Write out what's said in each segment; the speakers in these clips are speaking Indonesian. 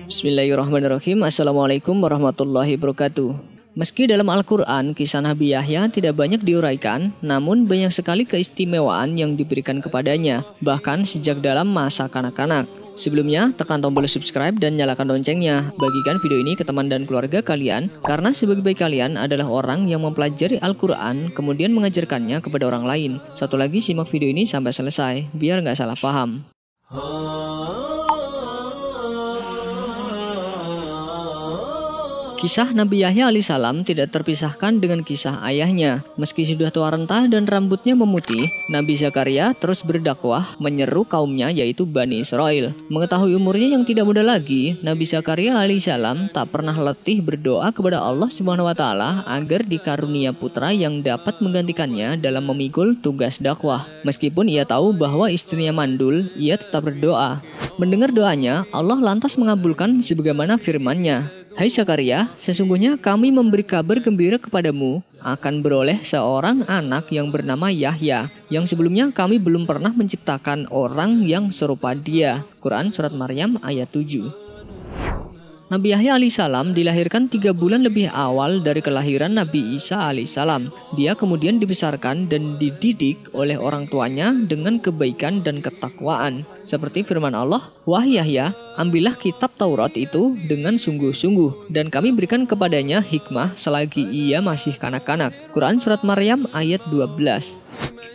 Bismillahirrahmanirrahim. Assalamualaikum warahmatullahi wabarakatuh. Meski dalam Al-Quran kisah Nabi Yahya tidak banyak diuraikan, namun banyak sekali keistimewaan yang diberikan kepadanya, bahkan sejak dalam masa kanak-kanak. Sebelumnya, tekan tombol subscribe dan nyalakan loncengnya. Bagikan video ini ke teman dan keluarga kalian, karena sebaik-baik kalian adalah orang yang mempelajari Al-Quran, kemudian mengajarkannya kepada orang lain. Satu lagi, simak video ini sampai selesai, biar nggak salah paham. Kisah Nabi Yahya alaihissalam tidak terpisahkan dengan kisah ayahnya. Meski sudah tua renta dan rambutnya memutih, Nabi Zakaria terus berdakwah menyeru kaumnya yaitu Bani Israel. Mengetahui umurnya yang tidak muda lagi, Nabi Zakaria alaihissalam tak pernah letih berdoa kepada Allah Subhanahu wa taala agar dikarunia putra yang dapat menggantikannya dalam memikul tugas dakwah. Meskipun ia tahu bahwa istrinya mandul, ia tetap berdoa. Mendengar doanya, Allah lantas mengabulkan sebagaimana firman-Nya. Hai Zakaria, sesungguhnya kami memberi kabar gembira kepadamu akan beroleh seorang anak yang bernama Yahya, yang sebelumnya kami belum pernah menciptakan orang yang serupa dia. Quran Surat Maryam ayat 7. Nabi Yahya alaihissalam dilahirkan 3 bulan lebih awal dari kelahiran Nabi Isa alaihissalam. Dia kemudian dibesarkan dan dididik oleh orang tuanya dengan kebaikan dan ketakwaan. Seperti firman Allah, "Wahai Yahya, ambillah kitab Taurat itu dengan sungguh-sungguh, dan kami berikan kepadanya hikmah selagi ia masih kanak-kanak." Quran Surat Maryam ayat 12.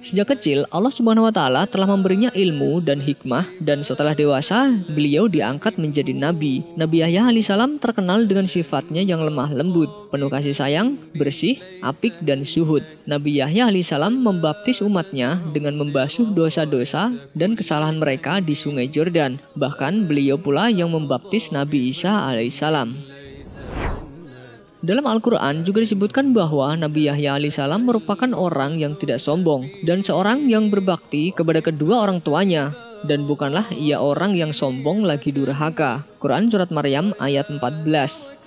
Sejak kecil, Allah Subhanahu wa taala telah memberinya ilmu dan hikmah, dan setelah dewasa, beliau diangkat menjadi nabi. Nabi Yahya alaihissalam terkenal dengan sifatnya yang lemah lembut, penuh kasih sayang, bersih, apik, dan zuhud. Nabi Yahya alaihissalam membaptis umatnya dengan membasuh dosa-dosa dan kesalahan mereka di Sungai Jordan. Bahkan beliau pula yang membaptis Nabi Isa alaihissalam. Dalam Al-Quran juga disebutkan bahwa Nabi Yahya alaihissalam merupakan orang yang tidak sombong dan seorang yang berbakti kepada kedua orang tuanya, dan bukanlah ia orang yang sombong lagi durhaka. Quran Surat Maryam ayat 14.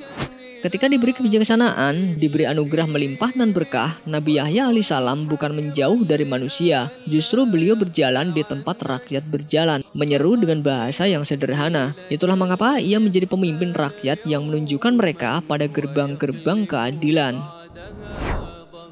Ketika diberi kebijaksanaan, diberi anugerah melimpah dan berkah, Nabi Yahya alaihissalam bukan menjauh dari manusia. Justru beliau berjalan di tempat rakyat berjalan, menyeru dengan bahasa yang sederhana. Itulah mengapa ia menjadi pemimpin rakyat yang menunjukkan mereka pada gerbang-gerbang keadilan.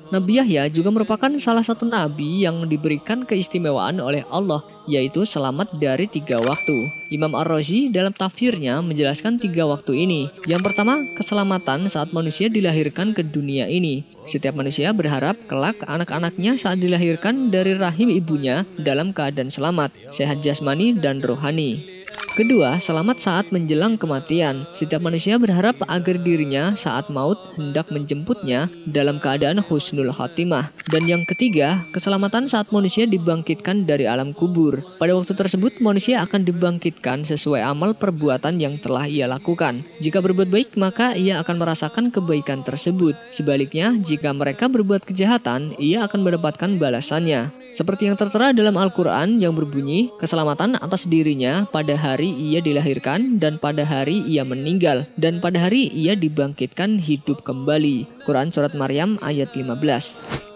Nabi Yahya juga merupakan salah satu nabi yang diberikan keistimewaan oleh Allah, yaitu selamat dari 3 waktu. Imam Ar-Razi dalam tafsirnya menjelaskan 3 waktu ini. Yang pertama, keselamatan saat manusia dilahirkan ke dunia ini. Setiap manusia berharap kelak anak-anaknya saat dilahirkan dari rahim ibunya dalam keadaan selamat, sehat jasmani dan rohani. Kedua, selamat saat menjelang kematian. Setiap manusia berharap agar dirinya saat maut hendak menjemputnya dalam keadaan husnul khatimah. Dan yang ketiga, keselamatan saat manusia dibangkitkan dari alam kubur. Pada waktu tersebut, manusia akan dibangkitkan sesuai amal perbuatan yang telah ia lakukan. Jika berbuat baik, maka ia akan merasakan kebaikan tersebut. Sebaliknya, jika mereka berbuat kejahatan, ia akan mendapatkan balasannya. Seperti yang tertera dalam Al-Quran yang berbunyi, keselamatan atas dirinya pada hari ia dilahirkan, dan pada hari ia meninggal, dan pada hari ia dibangkitkan hidup kembali. Quran Surat Maryam ayat 15.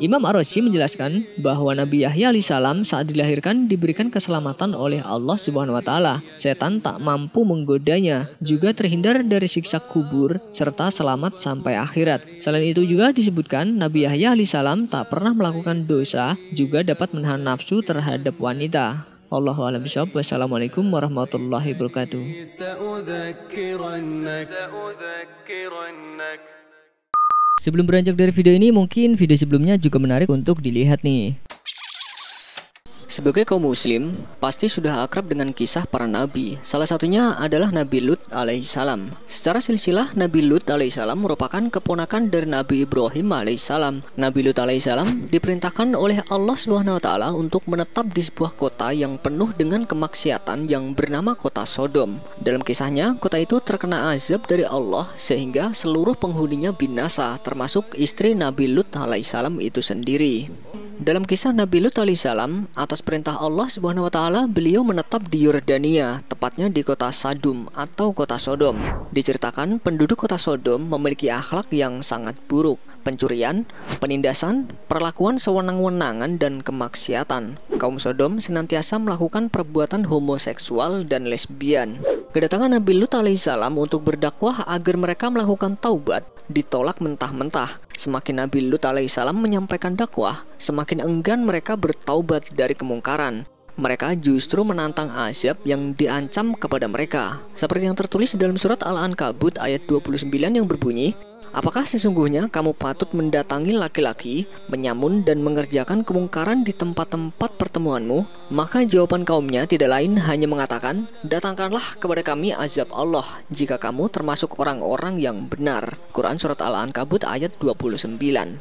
Imam Ar-Razi menjelaskan bahwa Nabi Yahya alaihissalam saat dilahirkan diberikan keselamatan oleh Allah Subhanahu wa taala. Setan tak mampu menggodanya, juga terhindar dari siksa kubur, serta selamat sampai akhirat. Selain itu juga disebutkan Nabi Yahya alaihissalam tak pernah melakukan dosa, juga dapat menahan nafsu terhadap wanita. Wallahu a'lam bishawab. Wassalamualaikum warahmatullahi wabarakatuh. Sebelum beranjak dari video ini, mungkin video sebelumnya juga menarik untuk dilihat nih. Sebagai kaum muslim, pasti sudah akrab dengan kisah para nabi. Salah satunya adalah Nabi Lut alaihissalam. Secara silsilah, Nabi Lut alaihissalam merupakan keponakan dari Nabi Ibrahim alaihissalam. Nabi Lut alaihissalam diperintahkan oleh Allah Subhanahu wa taala untuk menetap di sebuah kota yang penuh dengan kemaksiatan yang bernama kota Sodom. Dalam kisahnya, kota itu terkena azab dari Allah sehingga seluruh penghuninya binasa, termasuk istri Nabi Lut alaihissalam itu sendiri. Dalam kisah Nabi Lut alaihissalam, atas perintah Allah Subhanahu wa taala, beliau menetap di Yordania, tepatnya di kota Sadum atau kota Sodom. Diceritakan penduduk kota Sodom memiliki akhlak yang sangat buruk, pencurian, penindasan, perlakuan sewenang-wenangan dan kemaksiatan. Kaum Sodom senantiasa melakukan perbuatan homoseksual dan lesbian. Kedatangan Nabi Lut alaihissalam untuk berdakwah agar mereka melakukan taubat ditolak mentah-mentah. Semakin Nabi Lut alaihissalam menyampaikan dakwah, semakin enggan mereka bertaubat dari kemungkaran. Mereka justru menantang azab yang diancam kepada mereka. Seperti yang tertulis dalam surat Al-Ankabut ayat 29 yang berbunyi, "Apakah sesungguhnya kamu patut mendatangi laki-laki, menyamun dan mengerjakan kemungkaran di tempat-tempat pertemuanmu?" Maka jawaban kaumnya tidak lain hanya mengatakan, "Datangkanlah kepada kami azab Allah jika kamu termasuk orang-orang yang benar." Quran Surat Al-Ankabut ayat 29.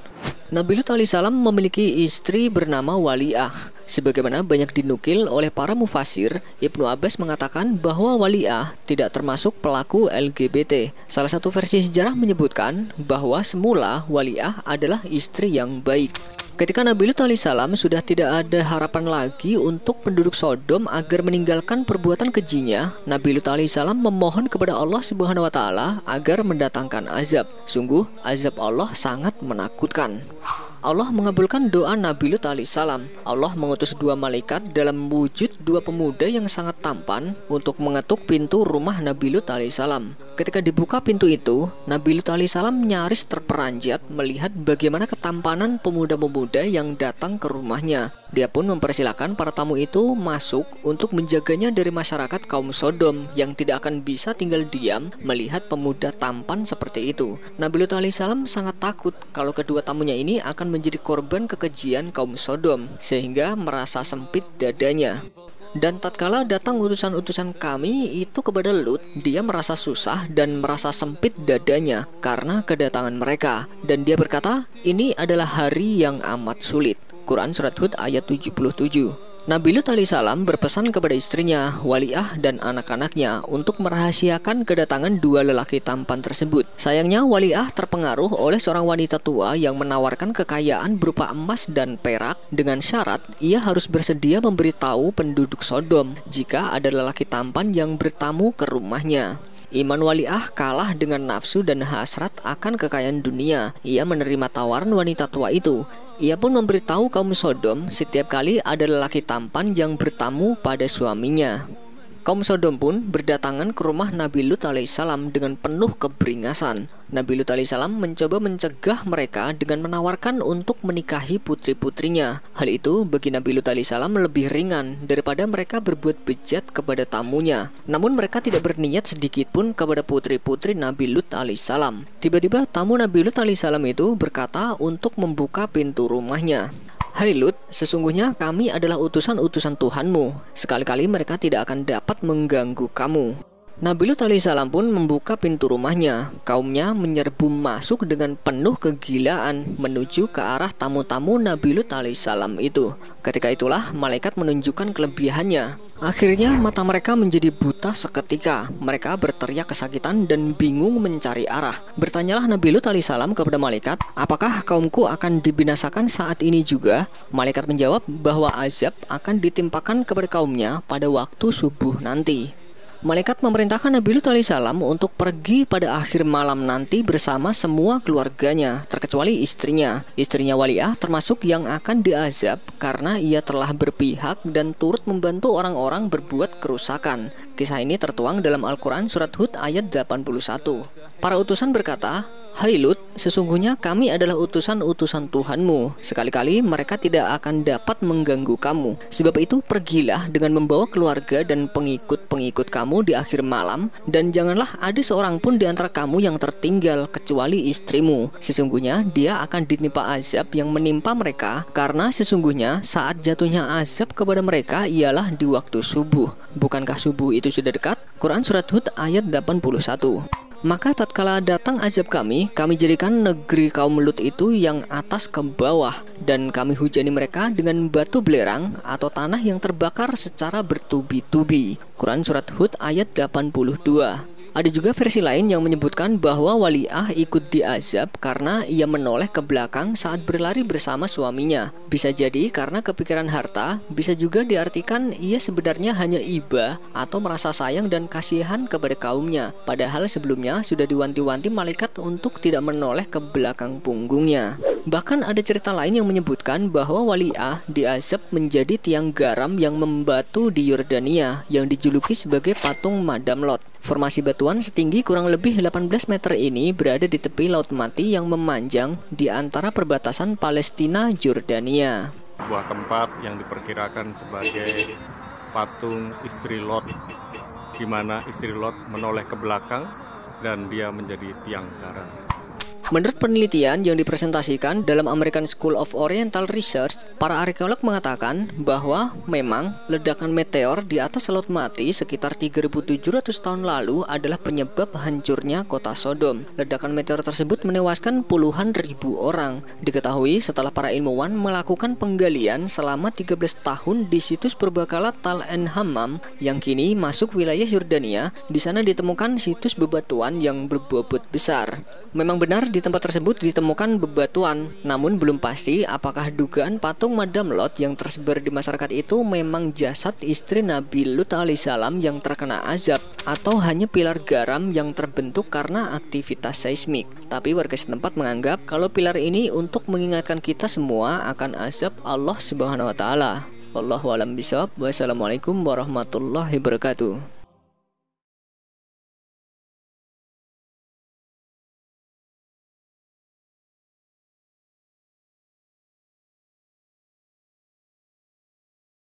Nabi Lut alaihissalam memiliki istri bernama Wali'ah. Sebagaimana banyak dinukil oleh para mufasir, Ibnu Abbas mengatakan bahwa Wali'ah tidak termasuk pelaku LGBT. Salah satu versi sejarah menyebutkan bahwa semula Wali'ah adalah istri yang baik. Ketika Nabi Lut alaihissalam sudah tidak ada harapan lagi untuk penduduk Sodom agar meninggalkan perbuatan kejinya, Nabi Lut alaihissalam memohon kepada Allah Subhanahu wa taala agar mendatangkan azab. Sungguh, azab Allah sangat menakutkan. Allah mengabulkan doa Nabi Lut alaihissalam. Allah mengutus dua malaikat dalam wujud dua pemuda yang sangat tampan untuk mengetuk pintu rumah Nabi Lut alaihissalam. Ketika dibuka pintu itu, Nabi Lut alaihissalam nyaris terperanjat melihat bagaimana ketampanan pemuda-pemuda yang datang ke rumahnya. Dia pun mempersilahkan para tamu itu masuk untuk menjaganya dari masyarakat kaum Sodom yang tidak akan bisa tinggal diam melihat pemuda tampan seperti itu. Nabi Lut alaihissalam sangat takut kalau kedua tamunya ini akan menjadi korban kekejian kaum Sodom, sehingga merasa sempit dadanya. Dan tatkala datang utusan-utusan kami itu kepada Lut, dia merasa susah dan merasa sempit dadanya karena kedatangan mereka. Dan dia berkata, "Ini adalah hari yang amat sulit." Quran Surat Hud ayat 77. Nabi Lut alaihissalam berpesan kepada istrinya, Wali'ah dan anak-anaknya untuk merahasiakan kedatangan dua lelaki tampan tersebut. Sayangnya Wali'ah terpengaruh oleh seorang wanita tua yang menawarkan kekayaan berupa emas dan perak dengan syarat ia harus bersedia memberitahu penduduk Sodom jika ada lelaki tampan yang bertamu ke rumahnya. Iman Wali'ah kalah dengan nafsu dan hasrat akan kekayaan dunia. Ia menerima tawaran wanita tua itu. Ia pun memberitahu kaum Sodom setiap kali ada lelaki tampan yang bertamu pada suaminya. Kaum Sodom pun berdatangan ke rumah Nabi Lut alaihissalam dengan penuh keberingasan. Nabi Lut alaihissalam mencoba mencegah mereka dengan menawarkan untuk menikahi putri-putrinya. Hal itu bagi Nabi Lut alaihissalam lebih ringan daripada mereka berbuat bejat kepada tamunya. Namun mereka tidak berniat sedikit pun kepada putri-putri Nabi Lut alaihissalam. Tiba-tiba tamu Nabi Lut alaihissalam itu berkata untuk membuka pintu rumahnya. "Hai Lut, sesungguhnya kami adalah utusan-utusan Tuhanmu. Sekali-kali mereka tidak akan dapat mengganggu kamu." Nabi Lut alaihissalam pun membuka pintu rumahnya. Kaumnya menyerbu masuk dengan penuh kegilaan menuju ke arah tamu-tamu Nabi Lut alaihissalam itu. Ketika itulah malaikat menunjukkan kelebihannya. Akhirnya mata mereka menjadi buta seketika. Mereka berteriak kesakitan dan bingung mencari arah. Bertanyalah Nabi Lut alaihissalam kepada malaikat, "Apakah kaumku akan dibinasakan saat ini juga?" Malaikat menjawab bahwa azab akan ditimpakan kepada kaumnya pada waktu subuh nanti. Malaikat memerintahkan Nabi Lut alaihissalam untuk pergi pada akhir malam nanti bersama semua keluarganya, terkecuali istrinya. Istrinya Wali'ah termasuk yang akan diazab karena ia telah berpihak dan turut membantu orang-orang berbuat kerusakan. Kisah ini tertuang dalam Al-Quran Surat Hud ayat 81. Para utusan berkata, "Hai Lut, sesungguhnya kami adalah utusan-utusan Tuhanmu. Sekali-kali mereka tidak akan dapat mengganggu kamu. Sebab itu pergilah dengan membawa keluarga dan pengikut-pengikut kamu di akhir malam, dan janganlah ada seorang pun di antara kamu yang tertinggal kecuali istrimu. Sesungguhnya dia akan ditimpa azab yang menimpa mereka, karena sesungguhnya saat jatuhnya azab kepada mereka ialah di waktu subuh. Bukankah subuh itu sudah dekat?" Quran Surat Hud ayat 81. Maka tatkala datang azab kami jadikan negeri kaum Lut itu yang atas ke bawah, dan kami hujani mereka dengan batu belerang atau tanah yang terbakar secara bertubi-tubi. Quran Surat Hud ayat 82. Ada juga versi lain yang menyebutkan bahwa Wali'ah ikut diazab karena ia menoleh ke belakang saat berlari bersama suaminya. Bisa jadi karena kepikiran harta, bisa juga diartikan ia sebenarnya hanya iba atau merasa sayang dan kasihan kepada kaumnya. Padahal sebelumnya sudah diwanti-wanti malaikat untuk tidak menoleh ke belakang punggungnya. Bahkan ada cerita lain yang menyebutkan bahwa Wali'ah diazab menjadi tiang garam yang membatu di Yordania yang dijuluki sebagai patung Madam Lot. Formasi batuan setinggi kurang lebih 18 meter ini berada di tepi Laut Mati yang memanjang di antara perbatasan Palestina-Yordania. Sebuah tempat yang diperkirakan sebagai patung istri Lot, di mana istri Lot menoleh ke belakang dan dia menjadi tiang garam. Menurut penelitian yang dipresentasikan dalam American School of Oriental Research, para arkeolog mengatakan bahwa memang ledakan meteor di atas Laut Mati sekitar 3.700 tahun lalu adalah penyebab hancurnya kota Sodom. Ledakan meteor tersebut menewaskan puluhan ribu orang. Diketahui setelah para ilmuwan melakukan penggalian selama 13 tahun di situs purbakala Tal en Hammam yang kini masuk wilayah Yordania, di sana ditemukan situs bebatuan yang berbobot besar. Memang benar di tempat tersebut ditemukan bebatuan, namun belum pasti apakah dugaan patung Madam Lot yang tersebar di masyarakat itu memang jasad istri Nabi Lut alaihissalam yang terkena azab, atau hanya pilar garam yang terbentuk karena aktivitas seismik. Tapi warga setempat menganggap kalau pilar ini untuk mengingatkan kita semua akan azab Allah Subhanahu wa taala. Wallahu a'lam bishawab. Wassalamualaikum warahmatullahi wabarakatuh.